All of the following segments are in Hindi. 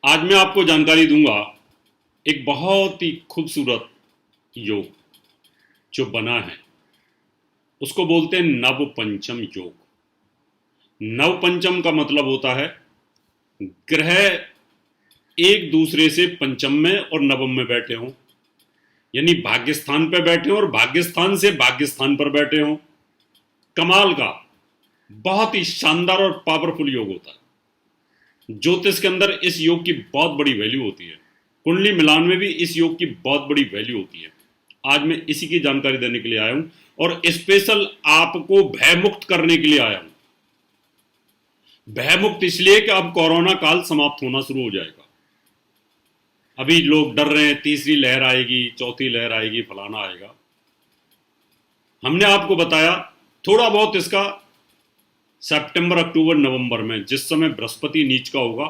आज मैं आपको जानकारी दूंगा एक बहुत ही खूबसूरत योग जो बना है, उसको बोलते हैं नवपंचम योग। नवपंचम का मतलब होता है ग्रह एक दूसरे से पंचम में और नवम में बैठे हों, यानी भाग्यस्थान पर बैठे हों और भाग्यस्थान से भाग्यस्थान पर बैठे हों। कमाल का बहुत ही शानदार और पावरफुल योग होता है। ज्योतिष के अंदर इस योग की बहुत बड़ी वैल्यू होती है। कुंडली मिलान में भी इस योग की बहुत बड़ी वैल्यू होती है। आज मैं इसी की जानकारी देने के लिए आया हूं और स्पेशल आपको भयमुक्त करने के लिए आया हूं। भयमुक्त इसलिए कि अब कोरोना काल समाप्त होना शुरू हो जाएगा। अभी लोग डर रहे हैं, तीसरी लहर आएगी, चौथी लहर आएगी, फलाना आएगा। हमने आपको बताया थोड़ा बहुत इसका सितंबर, अक्टूबर, नवंबर में जिस समय बृहस्पति नीच का होगा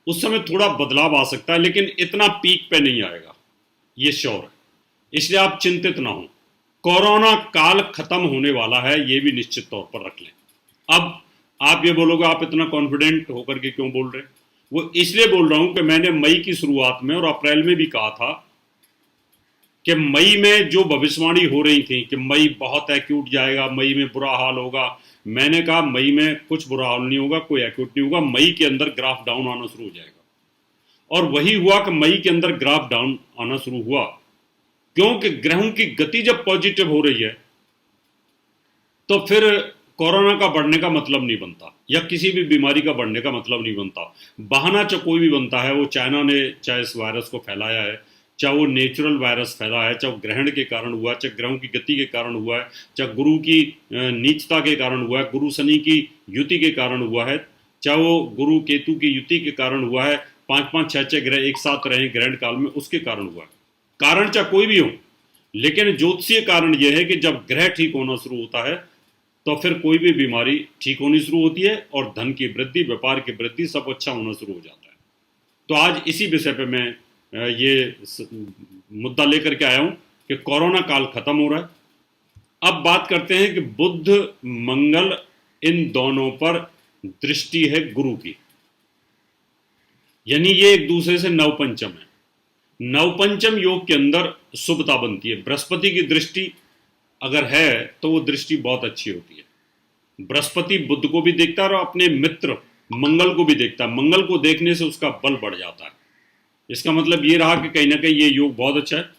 उस समय थोड़ा बदलाव आ सकता है, लेकिन इतना पीक पे नहीं आएगा, ये श्योर है। इसलिए आप चिंतित ना हो। कोरोना काल खत्म होने वाला है, ये भी निश्चित तौर पर रख लें। अब आप ये बोलोगे आप इतना कॉन्फिडेंट होकर के क्यों बोल रहे हैं? वो इसलिए बोल रहा हूं कि मैंने मई की शुरुआत में और अप्रैल में भी कहा था कि मई में जो भविष्यवाणी हो रही थी कि मई बहुत एक्यूट जाएगा, मई में बुरा हाल होगा। मैंने कहा मई में कुछ बुरा हाल नहीं होगा, कोई एक्यूट नहीं होगा। मई के अंदर ग्राफ डाउन आना शुरू हो जाएगा, और वही हुआ कि मई के अंदर ग्राफ डाउन आना शुरू हुआ। क्योंकि ग्रहों की गति जब पॉजिटिव हो रही है तो फिर कोरोना का बढ़ने का मतलब नहीं बनता, या किसी भी बीमारी का बढ़ने का मतलब नहीं बनता। बहाना चाहे कोई भी बनता है, वो चाइना ने चाहे इस वायरस को फैलाया है, चाहे वो नेचुरल वायरस फैला है, चाहे ग्रहण के कारण हुआ है, चाहे ग्रहों की गति के कारण हुआ है, चाहे गुरु की नीचता के कारण हुआ है, गुरु शनि की युति के कारण हुआ है, चाहे वो गुरु केतु की युति के कारण हुआ है, 5-5, 6-6 ग्रह एक साथ रहे ग्रहण काल में, उसके कारण हुआ है। कारण चाहे कोई भी हो, लेकिन ज्योतिषीय कारण यह है कि जब ग्रह ठीक होना शुरू होता है तो फिर कोई भी बीमारी ठीक होनी शुरू होती है और धन की वृद्धि, व्यापार की वृद्धि, सब अच्छा होना शुरू हो जाता है। तो आज इसी विषय पे मैं ये मुद्दा लेकर के आया हूं कि कोरोना काल खत्म हो रहा है। अब बात करते हैं कि बुध मंगल इन दोनों पर दृष्टि है गुरु की, यानी ये एक दूसरे से नवपंचम है। नवपंचम योग के अंदर शुभता बनती है। बृहस्पति की दृष्टि अगर है तो वो दृष्टि बहुत अच्छी होती है। बृहस्पति बुध को भी देखता है और अपने मित्र मंगल को भी देखता है। मंगल को देखने से उसका बल बढ़ जाता है। इसका मतलब ये रहा कि कहीं ना कहीं ये योग बहुत अच्छा है।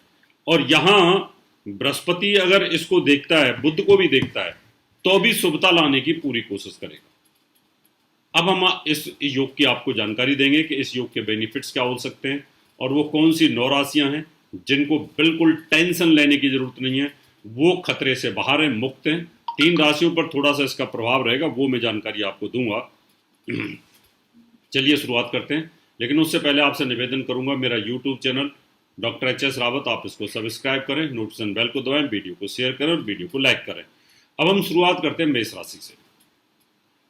और यहां बृहस्पति अगर इसको देखता है, बुध को भी देखता है, तो भी शुभता लाने की पूरी कोशिश करेगा। अब हम इस योग की आपको जानकारी देंगे कि इस योग के बेनिफिट्स क्या हो सकते हैं और वो कौन सी 9 राशियां हैं जिनको बिल्कुल टेंशन लेने की जरूरत नहीं है, वो खतरे से बाहर हैं, मुक्त हैं। 3 राशियों पर थोड़ा सा इसका प्रभाव रहेगा, वो मैं जानकारी आपको दूंगा। चलिए शुरुआत करते हैं, लेकिन उससे पहले आपसे निवेदन करूंगा, मेरा YouTube channel doctor HS. Rawat, आप इसको सब्सक्राइब करें, नोटिफिकेशन बेल को दबाएं, वीडियो को शेयर करें और वीडियो को लाइक करें। अब हम शुरुआत करते हैं मेष राशि से।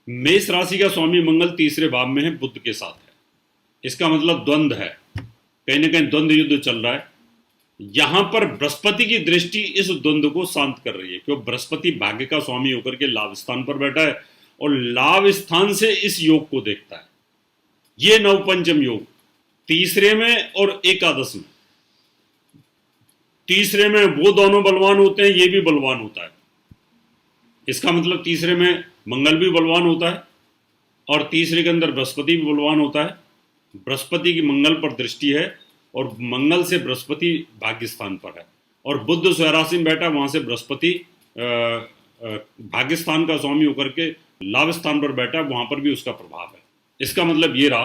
मेष राशि का स्वामी मंगल तीसरे भाव में है, बुध के साथ है। इसका मतलब द्वंद्व है, कहीं ना कहीं द्वंद्व युद्ध चल रहा है। यहां पर बृहस्पति की दृष्टि इस द्वंद्व को शांत कर रही है, क्योंकि बृहस्पति भाग्य का स्वामी होकर के लाभ स्थान पर बैठा है और लाभ स्थान से इस योग को देखता है। ये नवपंचम योग तीसरे में और एकादश में, तीसरे में वो दोनों बलवान होते हैं, ये भी बलवान होता है। इसका मतलब तीसरे में मंगल भी बलवान होता है और तीसरे के अंदर बृहस्पति भी बलवान होता है। बृहस्पति की मंगल पर दृष्टि है और मंगल से बृहस्पति भाग्य स्थान पर है, और बुध स्वराशि में बैठा, वहां से बृहस्पति भाग्य स्थान का स्वामी होकर के लाभ स्थान पर बैठा, वहां पर भी उसका प्रभाव है। इसका मतलब ये रहा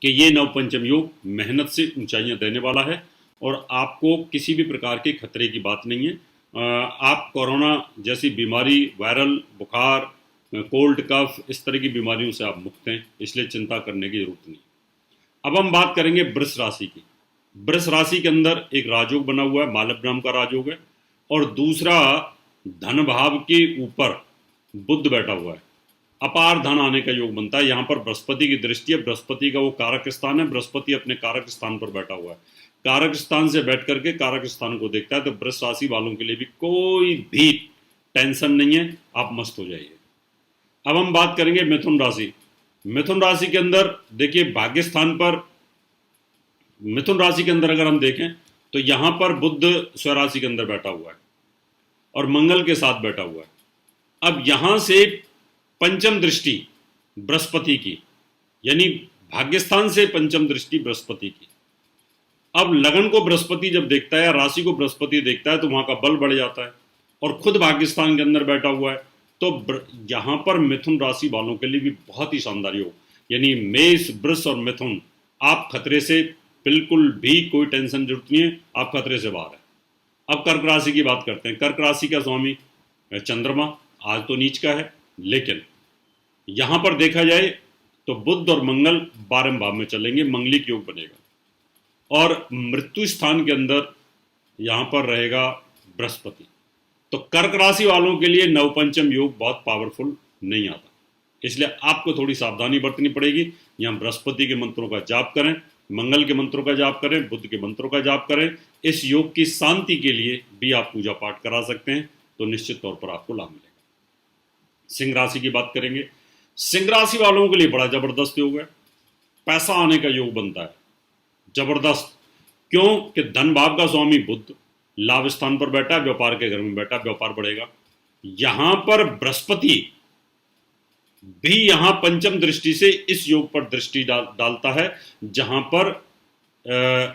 कि ये नवपंचम योग मेहनत से ऊंचाइयां देने वाला है और आपको किसी भी प्रकार के खतरे की बात नहीं है। आप कोरोना जैसी बीमारी, वायरल बुखार, कोल्ड कफ, इस तरह की बीमारियों से आप मुक्त हैं, इसलिए चिंता करने की जरूरत नहीं। अब हम बात करेंगे वृष राशि की। वृष राशि के अंदर एक राजयोग बना हुआ है, मालव नाम का राजयोग है, और दूसरा धन भाव के ऊपर बुध बैठा हुआ है। अपार धन आने का योग बनता है। यहाँ पर बृहस्पति की दृष्टि है, बृहस्पति का वो कारक स्थान है, बृहस्पति अपने कारक स्थान पर बैठा हुआ है। कारक स्थान से बैठ करके कारक स्थान को देखता है। तो वृष राशि वालों के लिए भी कोई भी टेंशन नहीं है, आप मस्त हो जाइए। अब हम बात करेंगे मिथुन राशि। मिथुन राशि के अंदर देखिए भाग्य स्थान पर, मिथुन राशि के अंदर अगर हम देखें तो यहां पर बुध स्वराशि के अंदर बैठा हुआ है और मंगल के साथ बैठा हुआ है। अब यहां से पंचम दृष्टि बृहस्पति की, यानी भाग्यस्थान से पंचम दृष्टि बृहस्पति की। अब लगन को बृहस्पति जब देखता है या राशि को बृहस्पति देखता है तो वहां का बल बढ़ जाता है और खुद भाग्यस्थान के अंदर बैठा हुआ है। तो यहां पर मिथुन राशि वालों के लिए भी बहुत ही शानदार योग, यानी मेष, वृष और मिथुन, आप खतरे से बिल्कुल भी कोई टेंशन जरूरत नहीं है, आप खतरे से बाहर है। अब कर्क राशि की बात करते हैं। कर्क राशि का स्वामी चंद्रमा आज तो नीच का है, लेकिन यहां पर देखा जाए तो बुध और मंगल 12वें भाव में चलेंगे, मंगलिक योग बनेगा और मृत्यु स्थान के अंदर यहां पर रहेगा बृहस्पति। तो कर्क राशि वालों के लिए नवपंचम योग बहुत पावरफुल नहीं आता, इसलिए आपको थोड़ी सावधानी बरतनी पड़ेगी। यहां बृहस्पति के मंत्रों का जाप करें, मंगल के मंत्रों का जाप करें, बुध के मंत्रों का जाप करें। इस योग की शांति के लिए भी आप पूजा पाठ करा सकते हैं, तो निश्चित तौर पर आपको लाभ मिलेगा। सिंह राशि की बात करेंगे। सिंह राशि वालों के लिए बड़ा जबरदस्त योग है, पैसा आने का योग बनता है जबरदस्त। क्यों कि धन भाव का स्वामी बुध लाभ स्थान पर बैठा है, व्यापार के घर में बैठा, व्यापार बढ़ेगा। यहां पर बृहस्पति भी यहां पंचम दृष्टि से इस योग पर दृष्टि डालता है, जहां पर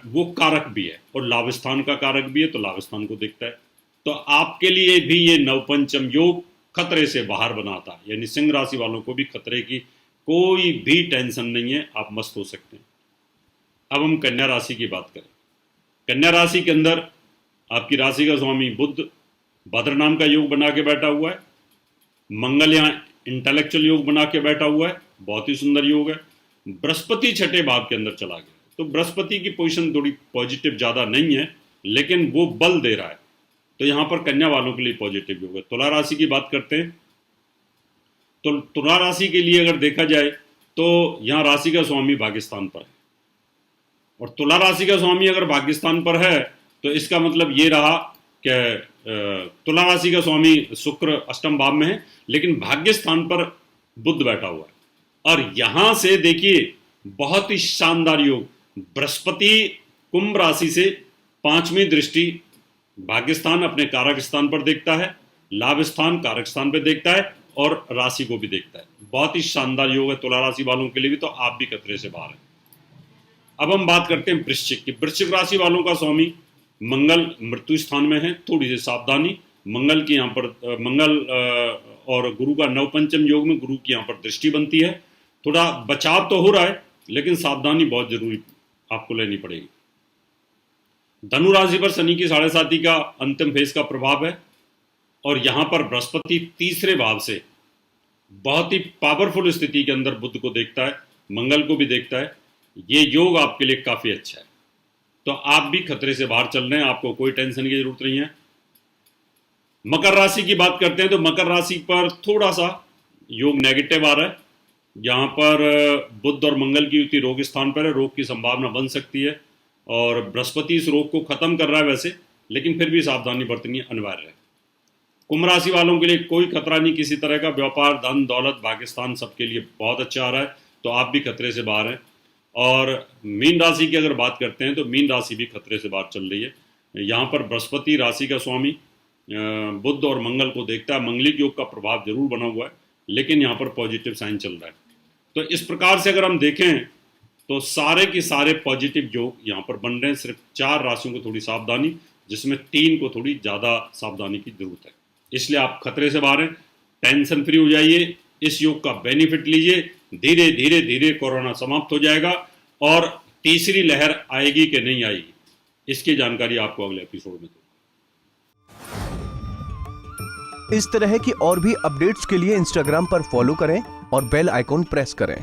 वो कारक भी है और लाभ स्थान का कारक भी है, तो लाभ स्थान को देखता है। तो आपके लिए भी ये नवपंचम योग खतरे से बाहर बनाता है, यानी सिंह राशि वालों को भी खतरे की कोई भी टेंशन नहीं है, आप मस्त हो सकते हैं। अब हम कन्या राशि की बात करें। कन्या राशि के अंदर आपकी राशि का स्वामी बुध भद्र नाम का योग बना के बैठा हुआ है, मंगल यहाँ इंटेलेक्चुअल योग बना के बैठा हुआ है, बहुत ही सुंदर योग है। बृहस्पति छठे भाव के अंदर चला गया, तो बृहस्पति की पोजीशन थोड़ी पॉजिटिव ज़्यादा नहीं है, लेकिन वो बल दे रहा है, तो यहाँ पर कन्या वालों के लिए पॉजिटिव योग है। तुला राशि की बात करते हैं तो तुला राशि के लिए अगर देखा जाए तो यहाँ राशि का स्वामी भाग्यस्थान पर है, और तुला राशि का स्वामी अगर भाग्यस्थान पर है तो इसका मतलब ये रहा कि तुला राशि का स्वामी शुक्र अष्टम भाव में है, लेकिन भाग्य स्थान पर बुध बैठा हुआ है। और यहां से देखिए बहुत ही शानदार योग, बृहस्पति कुंभ राशि से 5वीं दृष्टि भाग्य स्थान अपने कारक स्थान पर देखता है, लाभ स्थान कारक स्थान पर देखता है और राशि को भी देखता है। बहुत ही शानदार योग है तुला राशि वालों के लिए भी, तो आप भी खतरे से बाहर हैं। अब हम बात करते हैं वृश्चिक की। वृश्चिक राशि वालों का स्वामी मंगल मृत्यु स्थान में है, थोड़ी सी सावधानी। मंगल की यहाँ पर मंगल और गुरु का नवपंचम योग में गुरु की यहाँ पर दृष्टि बनती है, थोड़ा बचाव तो हो रहा है, लेकिन सावधानी बहुत जरूरी आपको लेनी पड़ेगी। धनु राशि पर शनि की 7.5 का अंतिम फेज का प्रभाव है, और यहाँ पर बृहस्पति तीसरे भाव से बहुत ही पावरफुल स्थिति के अंदर बुध को देखता है, मंगल को भी देखता है। ये योग आपके लिए काफी अच्छा है, तो आप भी खतरे से बाहर चल रहे हैं, आपको कोई टेंशन की जरूरत नहीं है। मकर राशि की बात करते हैं तो मकर राशि पर थोड़ा सा योग नेगेटिव आ रहा है। यहाँ पर बुध और मंगल की युति रोग स्थान पर है, रोग की संभावना बन सकती है, और बृहस्पति इस रोग को खत्म कर रहा है वैसे, लेकिन फिर भी सावधानी बरतनी अनिवार्य है। कुंभ राशि वालों के लिए कोई खतरा नहीं किसी तरह का, व्यापार धन दौलत भाग्यस्थान सबके लिए बहुत अच्छा आ रहा है, तो आप भी खतरे से बाहर हैं। और मीन राशि की अगर बात करते हैं तो मीन राशि भी खतरे से बाहर चल रही है। यहाँ पर बृहस्पति राशि का स्वामी बुध और मंगल को देखता है, मंगलिक योग का प्रभाव जरूर बना हुआ है, लेकिन यहाँ पर पॉजिटिव साइन चल रहा है। तो इस प्रकार से अगर हम देखें तो सारे के सारे पॉजिटिव योग यहाँ पर बन रहे हैं। सिर्फ 4 राशियों को थोड़ी सावधानी, जिसमें 3 को थोड़ी ज़्यादा सावधानी की जरूरत है, इसलिए आप खतरे से बाहर हैं। टेंशन फ्री हो जाइए, इस योग का बेनिफिट लीजिए। धीरे धीरे धीरे कोरोना समाप्त हो जाएगा, और तीसरी लहर आएगी कि नहीं आएगी, इसकी जानकारी आपको अगले एपिसोड में दूंगा। इस तरह की और भी अपडेट्स के लिए इंस्टाग्राम पर फॉलो करें और बेल आइकॉन प्रेस करें।